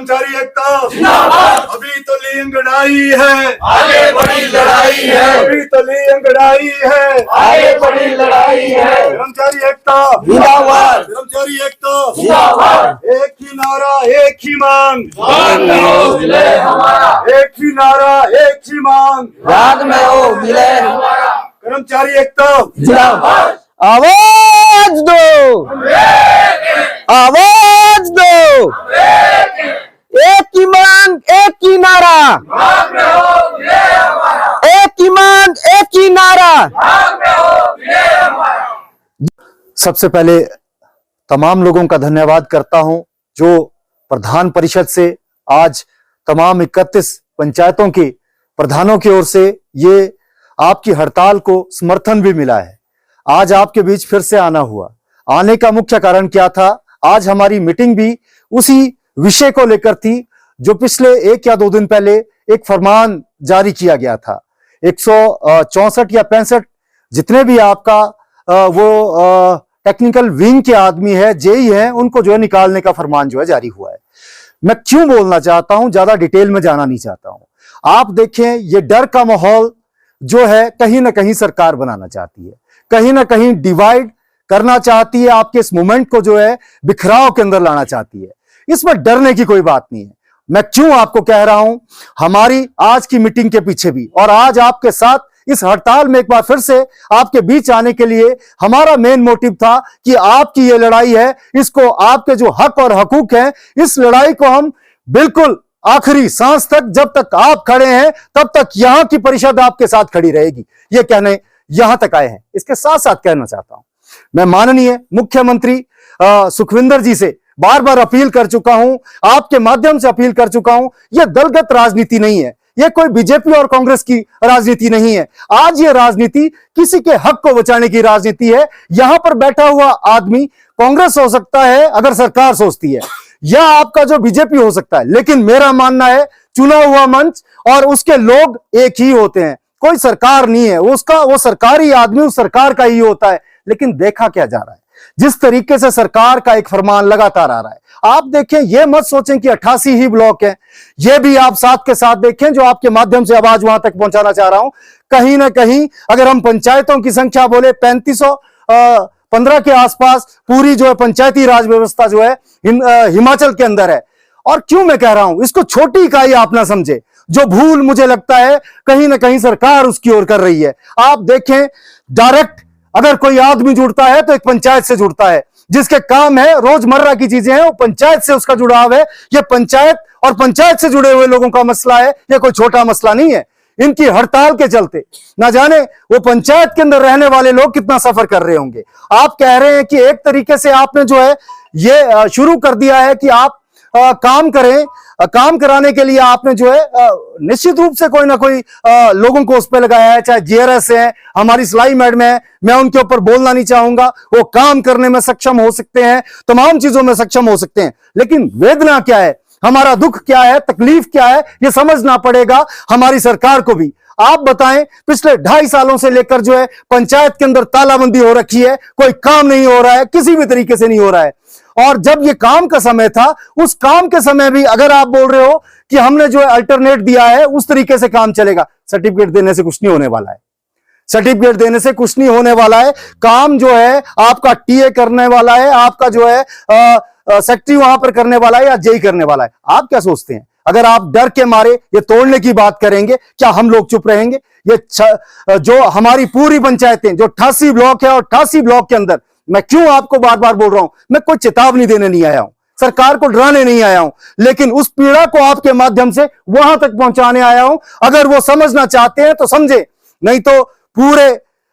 कर्मचारी एकता जिंदाबाद। अभी तो ली अंगड़ाई है, आगे बड़ी लड़ाई है, अभी तो ली अंगड़ाई है, आगे बड़ी लड़ाई है। कर्मचारी एकता जिंदाबाद। कर्मचारी एकता जिंदाबाद। एक ही नारा एक ही मांग, राग में हो विलय हमारा, एक ही नारा एक ही मांग, राग में हो विलय हमारा। कर्मचारी एकता जिंदाबाद। आवाज दो, आवाज दो, एक ही मांग एक ही नारा, राग में हो विलय हमारा, एक ही मांग एक ही नारा। राग में हो विलय हमारा। सबसे पहले तमाम लोगों का धन्यवाद करता हूं जो प्रधान परिषद से आज तमाम 31 पंचायतों के प्रधानों की ओर से ये आपकी हड़ताल को समर्थन भी मिला है। आज आपके बीच फिर से आना हुआ। आने का मुख्य कारण क्या था? आज हमारी मीटिंग भी उसी विषय को लेकर थी जो पिछले 1 या 2 दिन पहले एक फरमान जारी किया गया था। 164 या 65 जितने भी आपका टेक्निकल विंग के आदमी है, जेई है, उनको जो है निकालने का फरमान जो है जारी हुआ है। मैं क्यों बोलना चाहता हूं, ज्यादा डिटेल में जाना नहीं चाहता हूं। आप देखें, ये डर का माहौल जो है कहीं ना कहीं सरकार बनाना चाहती है, कहीं ना कहीं डिवाइड करना चाहती है, आपके इस मूवमेंट को जो है बिखराव के अंदर लाना चाहती है। इसमें डरने की कोई बात नहीं है। मैं क्यों आपको कह रहा हूं, हमारी आज की मीटिंग के पीछे भी और आज आपके साथ इस हड़ताल में एक बार फिर से आपके बीच आने के लिए हमारा मेन मोटिव था कि आपकी ये लड़ाई है, इसको आपके जो हक और हकूक हैं, इस लड़ाई को हम बिल्कुल आखिरी सांस तक, जब तक आप खड़े हैं तब तक यहां की परिषद आपके साथ खड़ी रहेगी। ये कहने यहां तक आए हैं। इसके साथ साथ कहना चाहता हूं, मैं माननीय मुख्यमंत्री सुखविंदर जी से बार बार अपील कर चुका हूं, आपके माध्यम से अपील कर चुका हूं, यह दलगत राजनीति नहीं है, यह कोई बीजेपी और कांग्रेस की राजनीति नहीं है। आज यह राजनीति किसी के हक को बचाने की राजनीति है। यहां पर बैठा हुआ आदमी कांग्रेस हो सकता है अगर सरकार सोचती है, या आपका जो बीजेपी हो सकता है, लेकिन मेरा मानना है चुना हुआ मंच और उसके लोग एक ही होते हैं, कोई सरकार नहीं है। वो सरकारी आदमी उस सरकार का ही होता है। लेकिन देखा क्या जा रहा है, जिस तरीके से सरकार का एक फरमान लगातार आ रहा है, आप देखें, ये मत सोचें कि 88 ही ब्लॉक है। ये भी आप साथ के साथ देखें, जो आपके माध्यम से आवाज वहां तक पहुंचाना चाह रहा हूं, कहीं ना कहीं अगर हम पंचायतों की संख्या बोले 3515 के आसपास पूरी जो है पंचायती राज व्यवस्था जो है हिमाचल के अंदर है। और क्यों मैं कह रहा हूं, इसको छोटी इकाई आप ना समझे, जो भूल मुझे लगता है कहीं ना कहीं सरकार उसकी ओर कर रही है। आप देखें, डायरेक्ट अगर कोई आदमी जुड़ता है तो एक पंचायत से जुड़ता है, जिसके काम है रोजमर्रा की चीजें हैं, वो पंचायत से उसका जुड़ाव है। ये पंचायत और पंचायत से जुड़े हुए लोगों का मसला है, ये कोई छोटा मसला नहीं है। इनकी हड़ताल के चलते ना जाने वो पंचायत के अंदर रहने वाले लोग कितना सफर कर रहे होंगे। आप कह रहे हैं कि एक तरीके से आपने जो है ये शुरू कर दिया है कि आप काम करें, काम कराने के लिए आपने जो है निश्चित रूप से कोई ना कोई लोगों को उस पर लगाया है, चाहे जीआरएस है, हमारी सिलाई मैडम है, मैं उनके ऊपर बोलना नहीं चाहूंगा, वो काम करने में सक्षम हो सकते हैं, तमाम चीजों में सक्षम हो सकते हैं, लेकिन वेदना क्या है, हमारा दुख क्या है, तकलीफ क्या है, ये समझना पड़ेगा हमारी सरकार को भी। आप बताएं, पिछले 2.5 सालों से लेकर जो है पंचायत के अंदर तालाबंदी हो रखी है, कोई काम नहीं हो रहा है, किसी भी तरीके से नहीं हो रहा है। और जब ये काम का समय था, उस काम के समय भी अगर आप बोल रहे हो कि हमने जो है अल्टरनेट दिया है, उस तरीके से काम चलेगा, सर्टिफिकेट देने से कुछ नहीं होने वाला है। सर्टिफिकेट देने से कुछ नहीं होने वाला है। काम जो है आपका टीए करने वाला है, आपका जो है सेक्रेटरी वहां पर करने वाला है या जेई करने वाला है। आप क्या सोचते हैं, अगर आप डर के मारे ये तोड़ने की बात करेंगे, क्या हम लोग चुप रहेंगे? ये जो हमारी पूरी पंचायतें, जो 88 ब्लॉक है, और 88 ब्लॉक के अंदर मैं क्यों आपको बार बार बोल रहा हूं, मैं कोई चेतावनी देने नहीं आया हूं, सरकार को डराने नहीं आया हूं, लेकिन उस पीड़ा को आपके माध्यम से वहां तक पहुंचाने आया हूं। अगर वो समझना चाहते हैं तो समझे, नहीं तो पूरे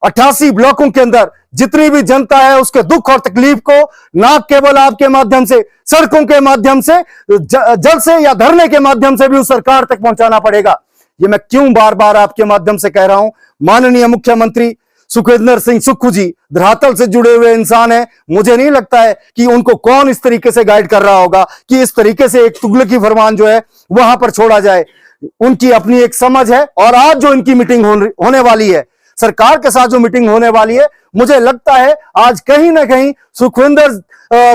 88 ब्लॉकों के अंदर जितनी भी जनता है उसके दुख और तकलीफ को ना केवल आपके माध्यम से, सड़कों के माध्यम से, जल से या धरने के माध्यम से भी उस सरकार तक पहुंचाना पड़ेगा। ये मैं क्यों बार बार आपके माध्यम से कह रहा हूं। माननीय मुख्यमंत्री सुखविंदर सिंह सुक्खू जी धरातल से जुड़े हुए इंसान हैं। मुझे नहीं लगता है कि उनको कौन इस तरीके से गाइड कर रहा होगा कि इस तरीके से एक तुगलकी फरमान जो है वहां पर छोड़ा जाए। उनकी अपनी एक समझ है, और आज जो इनकी मीटिंग होने वाली है, सरकार के साथ जो मीटिंग होने वाली है, मुझे लगता है आज कहीं ना कहीं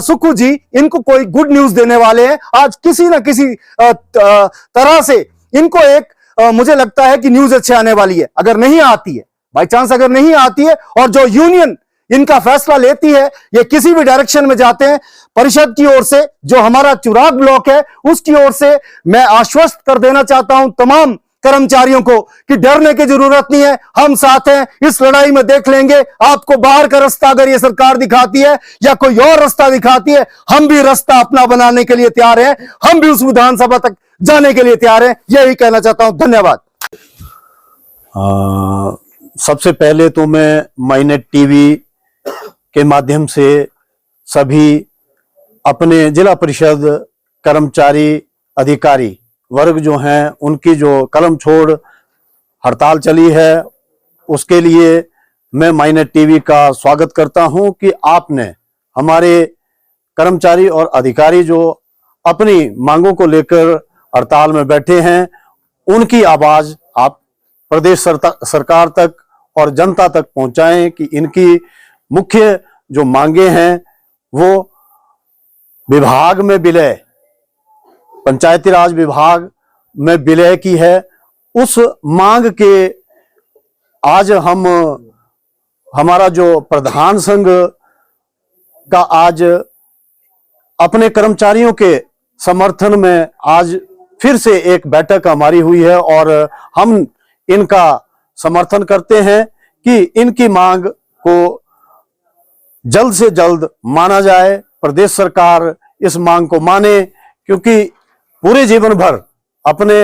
सुक्खू जी इनको कोई गुड न्यूज देने वाले हैं। आज किसी ना किसी तरह से इनको एक मुझे लगता है कि न्यूज अच्छी आने वाली है। अगर नहीं आती है, बाई चांस अगर नहीं आती है, और जो यूनियन इनका फैसला लेती है, ये किसी भी डायरेक्शन में जाते हैं, परिषद की ओर से जो हमारा चुराग ब्लॉक है उसकी ओर से मैं आश्वस्त कर देना चाहता हूं तमाम कर्मचारियों को कि डरने की जरूरत नहीं है, हम साथ हैं, इस लड़ाई में देख लेंगे। आपको बाहर का रास्ता अगर ये सरकार दिखाती है या कोई और रास्ता दिखाती है, हम भी रास्ता अपना बनाने के लिए तैयार हैं, हम भी उस विधानसभा तक जाने के लिए तैयार हैं। यही कहना चाहता हूं। धन्यवाद। सबसे पहले तो मैं माईनेट टीवी के माध्यम से सभी अपने जिला परिषद कर्मचारी अधिकारी वर्ग जो हैं उनकी जो कलम छोड़ हड़ताल चली है उसके लिए मैं माईनेट टीवी का स्वागत करता हूं कि आपने हमारे कर्मचारी और अधिकारी जो अपनी मांगों को लेकर हड़ताल में बैठे हैं उनकी आवाज आप प्रदेश सरकार तक और जनता तक पहुंचाएं कि इनकी मुख्य जो मांगे हैं वो विभाग में विलय, पंचायती राज विभाग में विलय की है। उस मांग के आज हमारा जो प्रधान संघ का आज अपने कर्मचारियों के समर्थन में आज फिर से एक बैठक हमारी हुई है और हम इनका समर्थन करते हैं कि इनकी मांग को जल्द से जल्द माना जाए, प्रदेश सरकार इस मांग को माने, क्योंकि पूरे जीवन भर अपने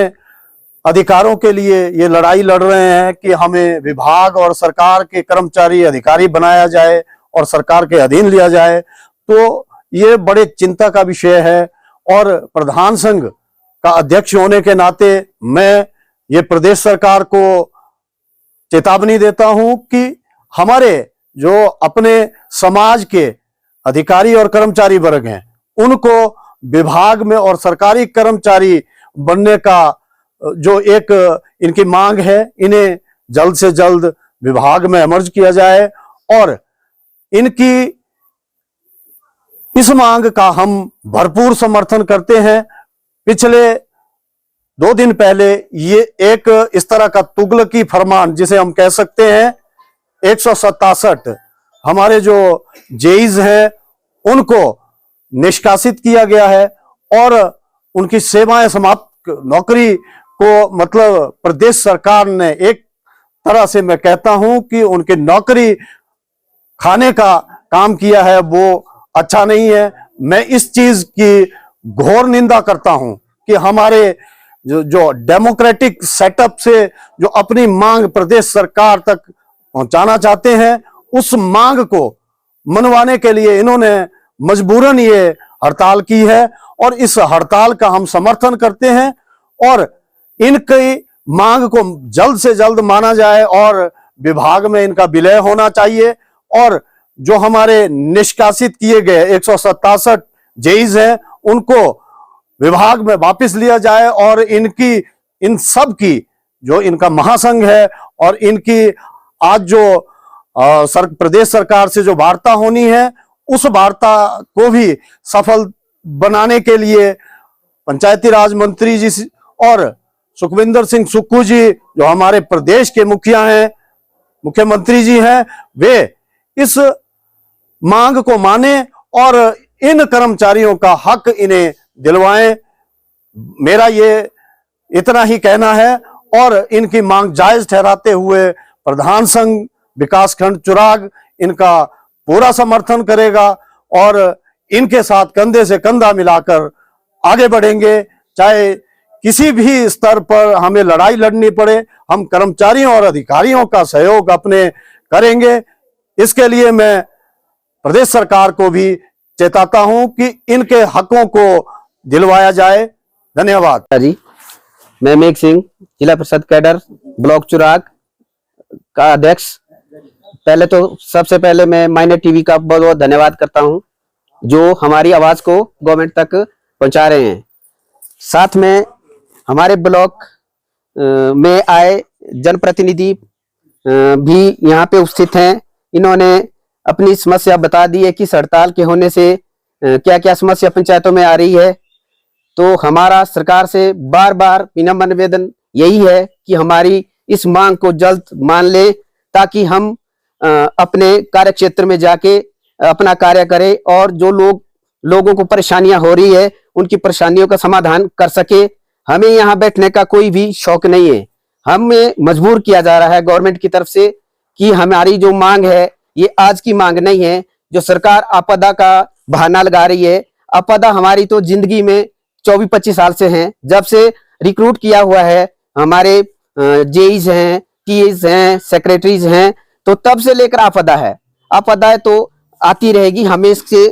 अधिकारों के लिए ये लड़ाई लड़ रहे हैं कि हमें विभाग और सरकार के कर्मचारी अधिकारी बनाया जाए और सरकार के अधीन लिया जाए। तो ये बड़े चिंता का विषय है और प्रधान संघ का अध्यक्ष होने के नाते मैं ये प्रदेश सरकार को चेतावनी देता हूं कि हमारे जो अपने समाज के अधिकारी और कर्मचारी वर्ग हैं उनको विभाग में और सरकारी कर्मचारी बनने का जो एक इनकी मांग है, इन्हें जल्द से जल्द विभाग में इमर्ज किया जाए और इनकी इस मांग का हम भरपूर समर्थन करते हैं। पिछले 2 दिन पहले ये एक इस तरह का तुगलकी फरमान जिसे हम कह सकते हैं 167 हमारे जो जेईज हैं उनको निष्कासित किया गया है और उनकी सेवाएं समाप्त, नौकरी को मतलब प्रदेश सरकार ने एक तरह से मैं कहता हूं कि उनकी नौकरी खाने का काम किया है, वो अच्छा नहीं है। मैं इस चीज की घोर निंदा करता हूं कि हमारे जो डेमोक्रेटिक सेटअप से जो अपनी मांग प्रदेश सरकार तक पहुंचाना चाहते हैं उस मांग को मनवाने के लिए इन्होंने मजबूरन ये हड़ताल की है और इस हड़ताल का हम समर्थन करते हैं और इनकी मांग को जल्द से जल्द माना जाए और विभाग में इनका विलय होना चाहिए और जो हमारे निष्कासित किए गए 167 जेईज हैं उनको विभाग में वापस लिया जाए और इन सब की जो इनका महासंघ है और इनकी आज जो प्रदेश सरकार से जो वार्ता होनी है उस वार्ता को भी सफल बनाने के लिए पंचायती राज मंत्री जी और सुखविंदर सिंह सुक्खू जी जो हमारे प्रदेश के मुखिया हैं, मुख्यमंत्री जी हैं, वे इस मांग को माने और इन कर्मचारियों का हक इन्हें दिलवाएं। मेरा ये इतना ही कहना है और इनकी मांग जायज ठहराते हुए प्रधान संघ विकासखंड चुराग इनका पूरा समर्थन करेगा और इनके साथ कंधे से कंधा मिलाकर आगे बढ़ेंगे। चाहे किसी भी स्तर पर हमें लड़ाई लड़नी पड़े, हम कर्मचारियों और अधिकारियों का सहयोग अपने करेंगे। इसके लिए मैं प्रदेश सरकार को भी चेताता हूं कि इनके हकों को दिलवाया जाए। धन्यवाद जी। मैं मेघ सिंह, जिला परिषद कैडर ब्लॉक चुराग का अध्यक्ष। पहले तो सबसे पहले मैं माईनेट टीवी का बहुत बहुत धन्यवाद करता हूं जो हमारी आवाज को गवर्नमेंट तक पहुंचा रहे हैं। साथ में हमारे ब्लॉक में आए जनप्रतिनिधि भी यहाँ पे उपस्थित हैं। इन्होंने अपनी समस्या बता दी है कि इस हड़ताल के होने से क्या क्या समस्या पंचायतों में आ रही है। तो हमारा सरकार से बार बार विनम्र निवेदन यही है कि हमारी इस मांग को जल्द मान ले, ताकि हम अपने कार्य क्षेत्र में जाके अपना कार्य करें और जो लोगों को परेशानियां हो रही है उनकी परेशानियों का समाधान कर सके। हमें यहाँ बैठने का कोई भी शौक नहीं है। हमें मजबूर किया जा रहा है गवर्नमेंट की तरफ से कि हमारी जो मांग है ये आज की मांग नहीं है, जो सरकार आपदा का बहाना लगा रही है। आपदा हमारी तो जिंदगी में 24-25 साल से है, जब से रिक्रूट किया हुआ है हमारे जेईज हैं, टीएज हैं, सेक्रेटरीज हैं, तो तब से लेकर आपदा है। आपदा तो आती रहेगी। हमें इसके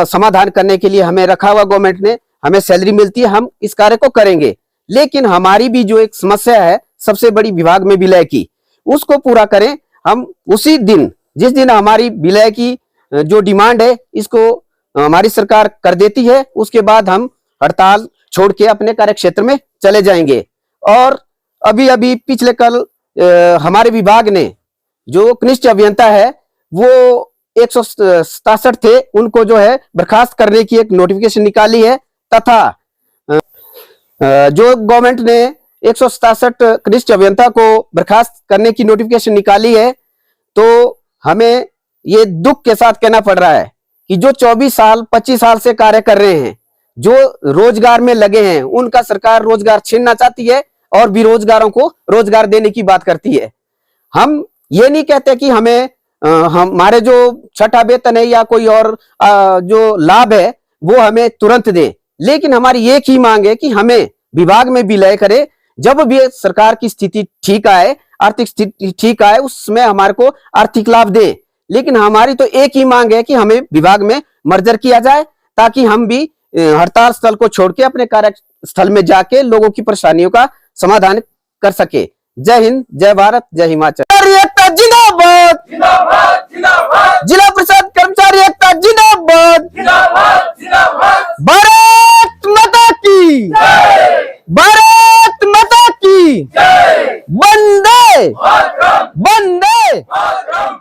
समाधान करने के लिए हमें रखा हुआ गवर्नमेंट ने, हमें सैलरी मिलती है, हम इस कार्य को करेंगे। लेकिन हमारी भी जो एक समस्या है सबसे बड़ी विभाग में विलय की, उसको पूरा करें। हम उसी दिन जिस दिन हमारी विलय की जो डिमांड है इसको हमारी सरकार कर देती है, उसके बाद हम हड़ताल छोड़ के अपने कार्य क्षेत्र में चले जाएंगे। और अभी अभी पिछले कल हमारे विभाग ने जो कनिष्ठ अभियंता है वो 167 थे, उनको जो है बर्खास्त करने की एक नोटिफिकेशन निकाली है, तथा जो गवर्नमेंट ने 167 कनिष्ठ अभियंता को बर्खास्त करने की नोटिफिकेशन निकाली है, तो हमें ये दुख के साथ कहना पड़ रहा है कि जो 24 साल 25 साल से कार्य कर रहे हैं, जो रोजगार में लगे हैं, उनका सरकार रोजगार छीनना चाहती है और बेरोजगारों को रोजगार देने की बात करती है। हम ये नहीं कहते कि हमें हमारे जो छठा वेतन है या कोई और जो लाभ है वो हमें तुरंत दे, लेकिन हमारी एक ही मांग है कि हमें विभाग में विलय करे। जब भी सरकार की स्थिति ठीक आए, आर्थिक स्थिति ठीक आए, उसमें हमारे को आर्थिक लाभ दे। लेकिन हमारी तो एक ही मांग है कि हमें विभाग में मर्जर किया जाए, ताकि हम भी हड़ताल स्थल को छोड़ के अपने कार्य स्थल में जाके लोगों की परेशानियों का समाधान कर सके। जय हिंद, जय भारत, जय हिमाचल। जिंदाबाद जिंदाबाद जिंदाबाद, जिला परिषद कर्मचारी एकता जिंदाबाद जिंदाबाद जिंदाबाद, भारत माता की जय भारत माता की जय, वंदे मातरम वंदे मातरम।